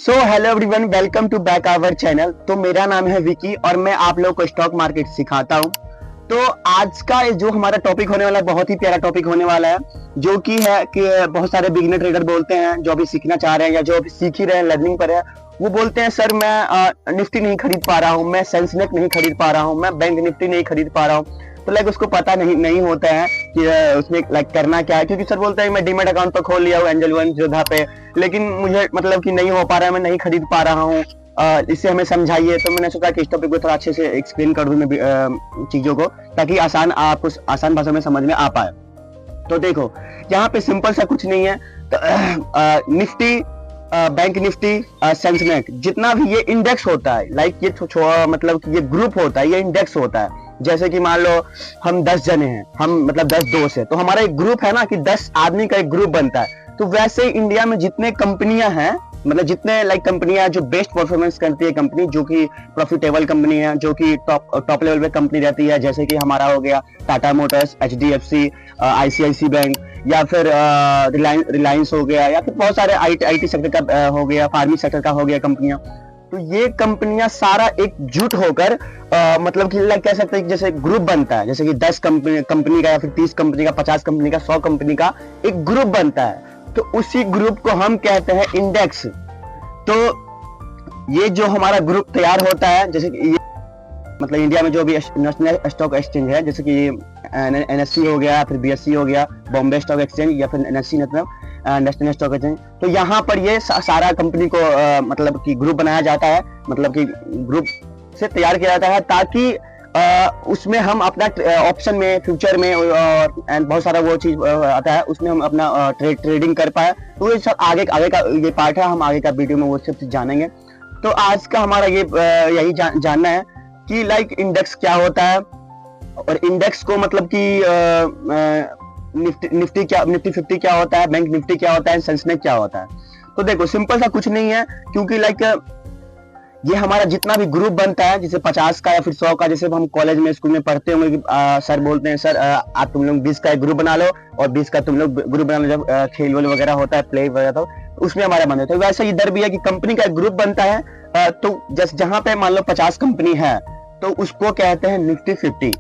So hello everyone, welcome to back our channel. तो मेरा नाम है विकी और मैं आप लोगों को स्टॉक मार्केट सिखाता हूँ। तो आज का जो हमारा टॉपिक होने वाला है बहुत ही प्यारा टॉपिक होने वाला है, जो कि है कि बहुत सारे बिगिनर ट्रेडर बोलते हैं जो अभी सीखना चाह रहे हैं या जो अभी सीख ही रहे हैं, लर्निंग पर है। वो बोलते हैं सर मैं निफ्टी नहीं खरीद पा रहा हूँ, मैं सेंसेक्स नहीं खरीद पा रहा हूँ, मैं बैंक निफ्टी नहीं खरीद पा रहा हूँ। तो लाइक उसको पता नहीं होता है कि उसमें लाइक करना क्या है, क्योंकि सर बोलते हैं मैं डीमेट अकाउंट तो खोल लिया हूँ एंजल वन जोधा पे, लेकिन मुझे मतलब कि नहीं हो पा रहा है, मैं नहीं खरीद पा रहा हूँ। इससे हमें समझाइए। तो मैंने सोचा कि इस टॉपिक को थोड़ा अच्छे से एक्सप्लेन कर दूं मैं चीजों को, ताकि आपको आसान भाषा में समझ में आ पाए। तो देखो, यहाँ पे सिंपल सा कुछ नहीं है। तो निफ्टी, बैंक निफ्टी, सेंसेक्स, जितना भी ये इंडेक्स होता है, लाइक ये मतलब कि ये ग्रुप होता है, ये इंडेक्स होता है। जैसे कि मान लो हम 10 जने हैं, हम मतलब 10 दोस्त है, तो हमारा एक ग्रुप है ना कि 10 आदमी का एक ग्रुप बनता है। तो वैसे ही इंडिया में जितने कंपनियां हैं, मतलब जितने लाइक कंपनियां जो बेस्ट परफॉर्मेंस करती है, कंपनी जो कि प्रॉफिटेबल कंपनी है, जो कि टॉप लेवल पे कंपनी रहती है, जैसे कि हमारा हो गया Tata Motors, HDFC, ICICI bank, या फिर रिलायंस हो गया, या फिर बहुत सारे आईटी सेक्टर का हो गया, फार्मिंग सेक्टर का हो गया कंपनियां। तो ये कंपनियां सारा एकजुट होकर मतलब कि कह सकते हैं जैसे ग्रुप बनता है, जैसे कि 10 कंपनी का या फिर 30 कंपनी का, 50 कंपनी का, 100 कंपनी का एक ग्रुप बनता है। तो उसी ग्रुप को हम कहते हैं इंडेक्स। तो ये जो हमारा ग्रुप तैयार होता है, जैसे कि ये मतलब इंडिया में जो भी नेशनल स्टॉक एक्सचेंज है, जैसे कि एनएससी हो गया, फिर बीएससी हो गया, बॉम्बे स्टॉक एक्सचेंज, या फिर एनएससी मतलब नेशनल स्टॉक एक्सचेंज। तो यहाँ पर ये सारा कंपनी को मतलब कि ग्रुप बनाया जाता है, मतलब कि ग्रुप से तैयार किया जाता है, ताकि उसमें हम अपना ऑप्शन में, फ्यूचर में और बहुत सारा वो चीज आता है, उसमें हम अपना ट्रेडिंग कर पाए। तो ये सब आगे का ये पार्ट है, हम आगे का वीडियो में वो सब चीज जानेंगे। तो आज का हमारा ये यही जानना है कि लाइक इंडेक्स क्या होता है, और इंडेक्स को मतलब कि निफ्टी 50 क्या होता है, बैंक निफ्टी क्या होता है, सेंसेक्स क्या होता है। तो देखो, सिंपल सा कुछ नहीं है, क्योंकि लाइक ये हमारा जितना भी ग्रुप बनता है, जैसे 50 का या फिर 100 का, जैसे हम कॉलेज में, स्कूल में पढ़ते होंगे कि सर बोलते हैं सर आप तुम लोग 20 का एक ग्रुप बना लो और 20 का तुम लोग ग्रुप बना लो, जब खेल वेल वगैरह होता है, प्ले वगैरह, तो उसमें हमारा बन होता है। वैसे इधर भी है कि कंपनी का एक ग्रुप बनता है। तो जहां पे मान लो 50 कंपनी है, तो उसको कहते हैं निफ्टी 50।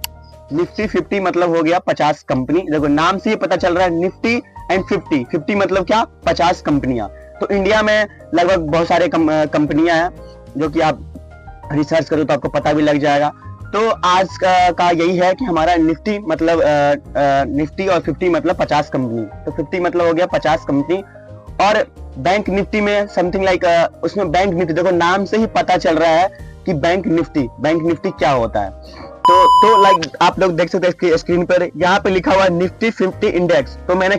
निफ्टी 50 मतलब हो गया 50 कंपनी। देखो नाम से ही पता चल रहा है, निफ्टी एंड 50 मतलब क्या, 50 कंपनियां। तो इंडिया में लगभग बहुत सारे कंपनियां हैं, जो कि आप रिसर्च करो तो आपको पता भी लग जाएगा। तो आज का यही है कि हमारा निफ्टी मतलब निफ्टी और 50 मतलब 50 कंपनी। तो 50 मतलब हो गया 50 कंपनी। और बैंक निफ्टी में समथिंग लाइक उसमें बैंक निफ्टी, देखो नाम से ही पता चल रहा है कि बैंक निफ्टी क्या होता है। तो लाइक आप लोग देख सकते हैं स्क्रीन पर, यहाँ पे लिखा हुआ है निफ्टी 50 इंडेक्स। तो मैंने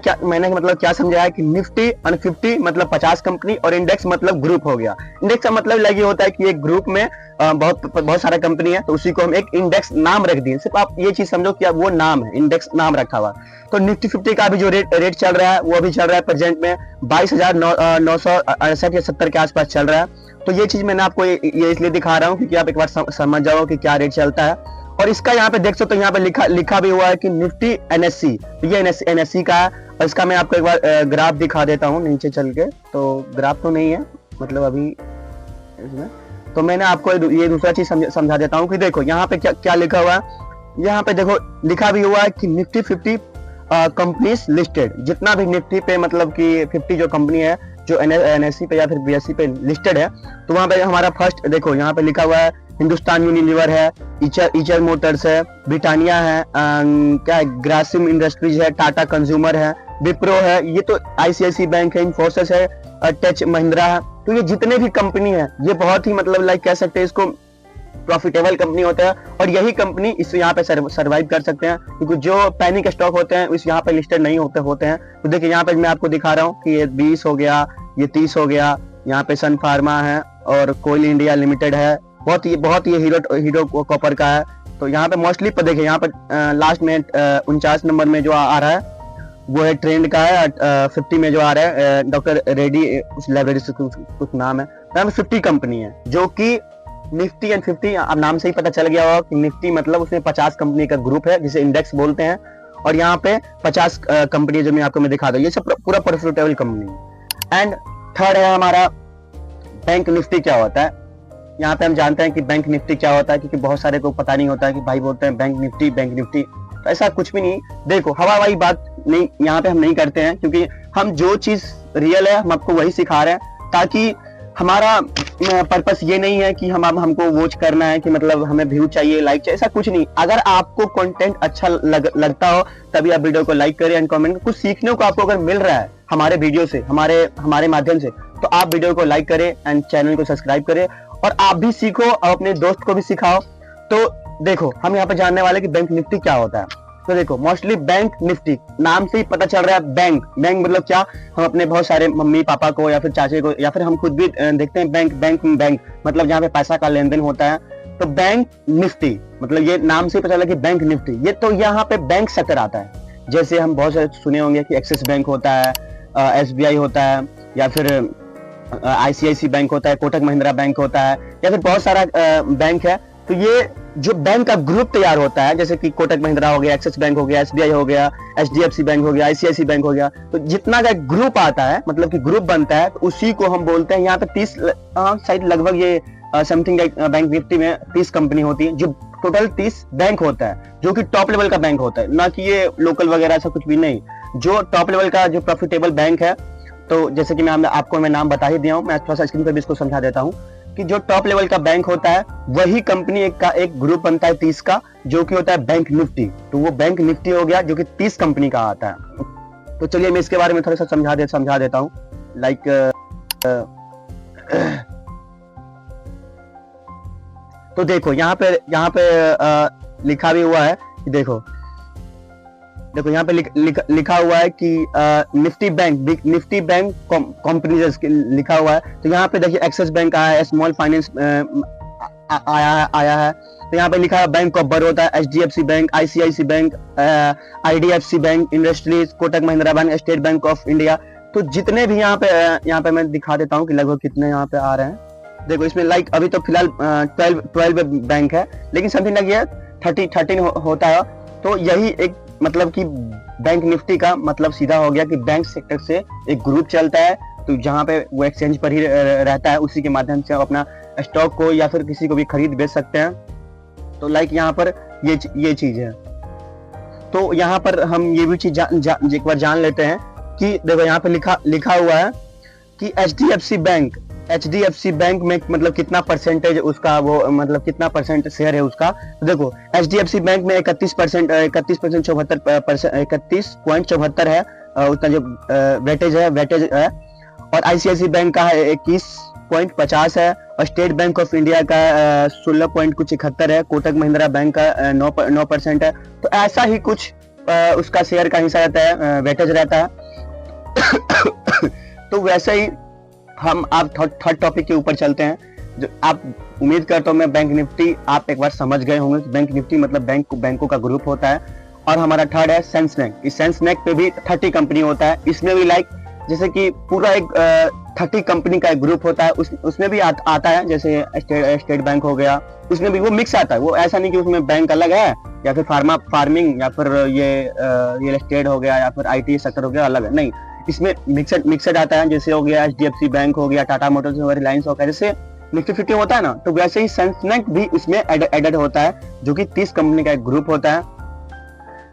मतलब क्या समझाया कि निफ्टी और 50 मतलब 50 कंपनी, और इंडेक्स मतलब ग्रुप हो गया। इंडेक्स का मतलब लगी होता है कि एक ग्रुप में बहुत सारा कंपनी है, तो उसी को हम एक इंडेक्स नाम रख दिए। सिर्फ आप ये चीज समझो कि वो नाम है, इंडेक्स नाम रखा हुआ। तो निफ्टी 50 का भी जो रेट चल रहा है, वो अभी चल रहा है प्रेजेंट में 22,968 या 70 के आसपास चल रहा है। तो ये चीज मैंने आपको ये इसलिए दिखा रहा हूँ क्योंकि आप एक बार समझ जाओ कि क्या रेट चलता है। और इसका यहाँ पे देख सकते हो, यहाँ पे लिखा भी हुआ है कि निफ्टी एनएससी। तो ये एनएससी का है, और इसका मैं आपको एक बार ग्राफ दिखा देता हूँ नीचे चल के। तो ग्राफ तो नहीं है मतलब अभी इसमें, तो मैंने आपको ये दूसरा चीज समझा देता हूँ कि देखो यहाँ पे क्या लिखा हुआ है। यहाँ पे देखो लिखा भी हुआ है कि निफ्टी 50 कंपनीज लिस्टेड। जितना भी निफ्टी पे मतलब कि 50 जो कंपनी है, जो एनएससी पे या फिर बीएससी पे लिस्टेड है, तो वहां पे हमारा फर्स्ट देखो यहाँ पे लिखा हुआ है हिंदुस्तान यूनिलीवर है, ईचर मोटर्स है, ब्रिटानिया है, क्या है, ग्रासिम इंडस्ट्रीज है, टाटा कंज्यूमर है, विप्रो है, ये तो आईसीआईसी बैंक है, इन्फोसिस है, टच महिंद्रा है। तो ये जितने भी कंपनी है, ये बहुत ही मतलब लाइक कह सकते हैं इसको प्रॉफिटेबल कंपनी होता है, और यही कंपनी इस यहाँ पे सर्वाइव कर सकते हैं, क्योंकि जो पैनिक स्टॉक होते हैं इस यहाँ पे लिस्टेड नहीं होते हैं। तो देखिए यहाँ पे मैं आपको दिखा रहा हूँ कि ये 20 हो गया, ये 30 हो गया, यहाँ पे सन फार्मा है, और कोयल इंडिया लिमिटेड है, बहुत ही हीरो कॉपर का है। तो यहाँ पे मोस्टली पर देखिए, यहाँ पे लास्ट में 49 नंबर में जो आ रहा है वो है ट्रेंड का है। 50 में जो आ रहा है डॉक्टर रेड्डी उस लाइब्रेरी से कुछ नाम है। यहाँ पे 50 कंपनी है, जो कि निफ्टी एंड 50 अब नाम से ही पता चल गया होगा कि निफ्टी मतलब उसमें 50 कंपनी का ग्रुप है, जिसे इंडेक्स बोलते हैं। और यहाँ पे 50 कंपनी जो मैं आपको दिखा दूं, ये सब पूरा प्रॉफिटेबल कंपनी है। एंड थर्ड है हमारा बैंक निफ्टी क्या होता है। यहाँ पे हम जानते हैं कि बैंक निफ्टी क्या होता है, क्योंकि बहुत सारे को पता नहीं होता है कि भाई बोलते हैं बैंक निफ्टी बैंक निफ्टी, तो ऐसा कुछ भी नहीं। देखो हवा वाली बात नहीं यहाँ पे हम नहीं करते हैं, क्योंकि हम जो चीज रियल है हम आपको वही सिखा रहे हैं, ताकि हमारा पर्पस ये नहीं है कि हमको वॉच करना है कि मतलब हमें व्यू चाहिए, लाइक चाहिए, ऐसा कुछ नहीं। अगर आपको कंटेंट अच्छा लगता हो तभी आप वीडियो को लाइक करें एंड कमेंट। कुछ सीखने को आपको अगर मिल रहा है हमारे वीडियो से, हमारे माध्यम से, तो आप वीडियो को लाइक करें एंड चैनल को सब्सक्राइब करें, और आप भी सीखो और अपने दोस्त को भी सिखाओ। तो देखो हम यहाँ पे जानने वाले कि बैंक निफ्टी क्या होता है। तो देखो मोस्टली बैंक निफ्टी नाम से ही पता चल रहा है, बैंक बैंक मतलब क्या, हम अपने बहुत सारे मम्मी पापा को या फिर चाचे को या फिर हम खुद भी देखते हैं बैंक बैंक बैंक मतलब जहाँ पे पैसा का लेन देन होता है। तो बैंक निफ्टी मतलब ये नाम से ही पता चला कि बैंक निफ्टी, ये तो यहाँ पे बैंक सेक्टर आता है। जैसे हम बहुत सारे सुने होंगे कि एक्सिस बैंक होता है, SBI होता है, या फिर ICICI बैंक होता है, कोटक महिंद्रा बैंक होता है, या फिर बहुत सारा बैंक है। तो ये जो बैंक का ग्रुप तैयार होता है, जैसे कि कोटक महिंद्रा हो गया, एक्सिस बैंक हो गया, SBI हो गया, HDFC बैंक हो गया, ICICI बैंक हो गया, तो जितना का ग्रुप आता है मतलब कि ग्रुप बनता है, तो उसी को हम बोलते हैं। यहाँ पे 30 शायद लगभग ये समथिंग बैंक निफ्टी में 30 कंपनी होती है, जो टोटल 30 बैंक होता है, जो कि टॉप लेवल का बैंक होता है, ना कि ये लोकल वगैरह ऐसा कुछ भी नहीं। जो टॉप लेवल का जो प्रॉफिटेबल बैंक है, तो जैसे कि मैं आपको नाम बता ही दिया हूँ, मैं थोड़ा सा स्क्रीन पर भी इसको समझा देता हूँ कि जो टॉप लेवल का बैंक होता है वही कंपनी का एक ग्रुप बनता है 30 का, जो कि होता है बैंक निफ्टी। तो वो बैंक निफ्टी हो गया जो कि 30 कंपनी का आता है। तो चलिए मैं इसके बारे में थोड़ा सा समझा देता हूँ। लाइक तो देखो यहाँ पे लिखा भी हुआ है कि देखो यहाँ पे लिखा हुआ है कि निफ्टी बैंक कंपनीज लिखा हुआ है। तो यहाँ पे देखिए एक्सिस बैंक आया है, स्मॉल फाइनेंस आया है। तो यहाँ पे लिखा है bank of Baroda, HDFC bank, ICICI bank, IDFC bank, industries, Kotak Mahindra bank, state bank of India. तो जितने भी यहाँ पे मैं दिखा देता हूँ कि लगभग कितने यहाँ पे आ रहे हैं। देखो इसमें लाइक अभी तो फिलहाल 12 बैंक है, लेकिन समथिंग लगी है 13 होता है। तो यही एक मतलब कि बैंक निफ्टी का मतलब सीधा हो गया कि बैंक सेक्टर से एक ग्रुप चलता है, तो जहां पे वो एक्सचेंज पर ही रहता है, उसी के माध्यम से आप अपना स्टॉक को या फिर किसी को भी खरीद बेच सकते हैं। तो लाइक यहाँ पर ये चीज है। तो यहाँ पर हम ये भी चीज एक बार जान लेते हैं कि देखो यहाँ पे लिखा हुआ है कि HDFC बैंक में मतलब कितना परसेंटेज उसका, वो मतलब कितना परसेंट शेयर है उसका। तो देखो HDFC बैंक में 31.74 है उतना जो वेटेज है। और ICICI बैंक का 21.50 है, और स्टेट बैंक ऑफ इंडिया का 16.71 है, कोटक महिंद्रा बैंक का 9% है। तो ऐसा ही कुछ उसका शेयर का हिस्सा रहता है, वेटेज रहता है। तो वैसे ही हम आप थर्ड टॉपिक के ऊपर चलते हैं, जो आप उम्मीद करता हूँ मैं बैंक निफ्टी आप एक बार समझ गए होंगे। बैंक निफ्टी मतलब बैंकों का ग्रुप होता है। और हमारा थर्ड है सेंसेक्स। इस सेंसेक्स पे भी 30 कंपनी होता है। इसमें भी लाइक जैसे कि पूरा एक 30 कंपनी का एक ग्रुप होता है, उसमें भी आता है, जैसे स्टेट बैंक हो गया, उसमें भी वो मिक्स आता है। वो ऐसा नहीं कि उसमें बैंक अलग है या फिर फार्मिंग या फिर ये रियल एस्टेट हो गया या फिर IT सेक्टर हो गया अलग है, नहीं, इसमें मिक्सड आता है। जैसे हो गया HDFC बैंक हो गया, टाटा मोटर्स हो गया, रिलायंस हो गया, जैसे निफ्टी 50 होता है ना, तो वैसे ही सेंसेक्स भी इसमें एडेड होता है, जो कि 30 कंपनी का एक ग्रुप होता है।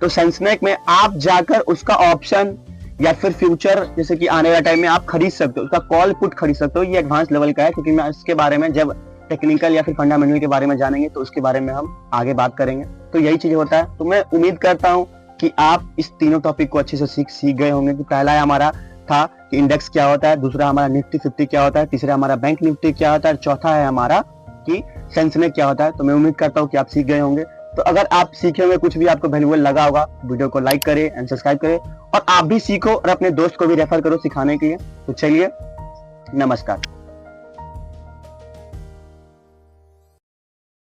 तो सेंसेक्स में आप जाकर उसका ऑप्शन या फिर फ्यूचर जैसे कि आने वाले टाइम में आप खरीद सकते हो, उसका कॉल पुट खरीद सकते हो। ये एडवांस लेवल का है, क्योंकि मैं इसके बारे में जब टेक्निकल या फिर फंडामेंटल के बारे में जानेंगे तो उसके बारे में हम आगे बात करेंगे। तो यही चीज होता है। तो मैं उम्मीद करता हूँ कि आप इस तीनों टॉपिक को अच्छे से सीख गए होंगे। कि पहला हमारा था कि इंडेक्स क्या होता है, दूसरा हमारा निफ्टी 50 क्या होता है, तीसरा हमारा बैंक निफ्टी क्या होता है, और चौथा है हमारा कि सेंसेक्स क्या होता है। तो मैं उम्मीद करता हूँ कि आप सीख गए होंगे। तो अगर आप सीखे होंगे, कुछ भी आपको वैल्यूएबल लगा होगा, वीडियो को लाइक करें एंड सब्सक्राइब करें, और आप भी सीखो और अपने दोस्त को भी रेफर करो सिखाने के लिए। तो चलिए, नमस्कार।